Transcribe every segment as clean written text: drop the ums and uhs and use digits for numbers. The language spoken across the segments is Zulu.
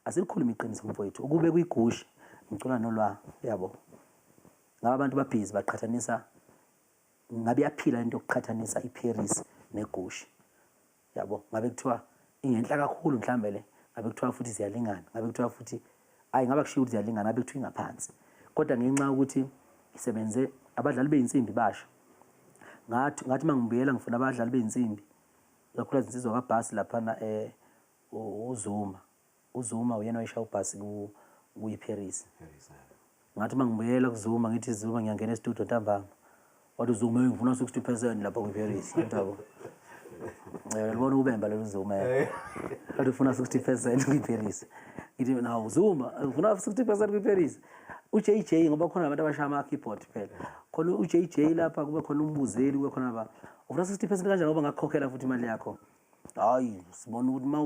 asilikhuluma iqiniso mfowethu ukube kuyigushi ngicula nolwa yabo ngaba abantu babhizi baqhathanisa ngabe yaphila into yokuqhathanisa iParis negushi yabo ngabe kuthiwa ingenhla kakhulu mhlambe le ngabe kuthiwa futhi ziyalingana ngabe kuthiwa futhi ngaba kushiya ukuthi ziyalingana ngabe kuthiwa ingaphansi kodwa ngenxa ukuthi isebenze abadlali beyinsimbi basha ngathi mangibuyela ngifuna abadlali beyinsimbi kakhulu izinsizwa kabhasi laphana uZuma uyena oyishaya ubhasi kuyiParis ngathi mangibuyela kuZuma ngithi Zuma ngiyangena e-studio ntambama wathi uZuma ngifuna 60% lapha kuParis ngiyabo yabona ubemba lo Zuma wathi ufuna 60% kuParis ngithi na uZuma ufuna 60% kuParis uJJ ngoba khona abantu abashaya ama keyboard phela khona uJJ lapha kube khona umbuzeli kube khona ba ufuna 60% kanjani ngoba ngakukhokhela futhi imali yakho hayi sibona ukuthi ma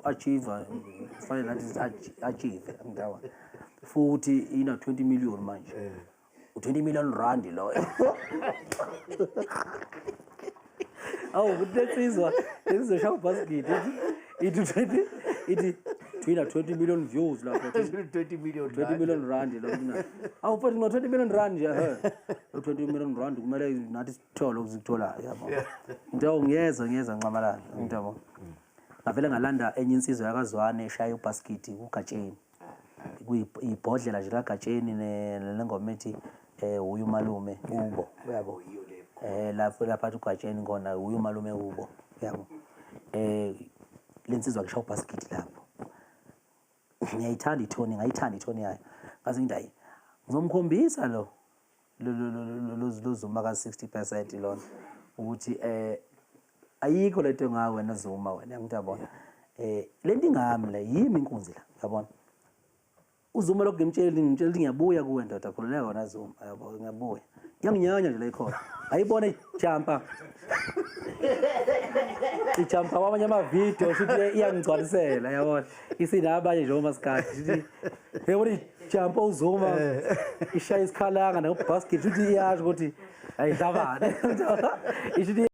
achieve fanele nathi achieve ngidabona futhi ina 20 million manje u20 million rand lo kutetsizwa lezishaya basket ithi 20 million views lapho 20 million rand lo mina futhi no 20 million rand nje 20 million rand kumele nathi sithole ukuzithola yabo into ngiyeza ncamalala ngiyabo ngavele ngalanda enye insizwa yakazwane eshaya ubasket kugatsheni kuyibhodlela nje kagatsheni nengoma ethi uyumalume ubo yabo lapha ugatsheni ngona uyumalume ubo yabo lensizwa ngishaya ubasket lapho ngiyayithanda ithoni yayo ngaze ngidayi ngizomkhombisa lo Zuma ka 60% lona ukuthi ayikho lento ngawe wena Zuma wena ngiyabona lento ingami la yimi inkunzi la yabona uZuma lokho ngimtshela ngiyabuya kuwe ndoda khululeka wona Zuma yabo ngiyabuya yanginyanya nje la ikhona ayibona ijumpa ijumpa kwamanye ama video futhi iyangigcwalisela yabona isinabanye nje omasikade yabona ijumpa uZuma ishaya isikhalanga no basket futhi iyasho ukuthi ayidabane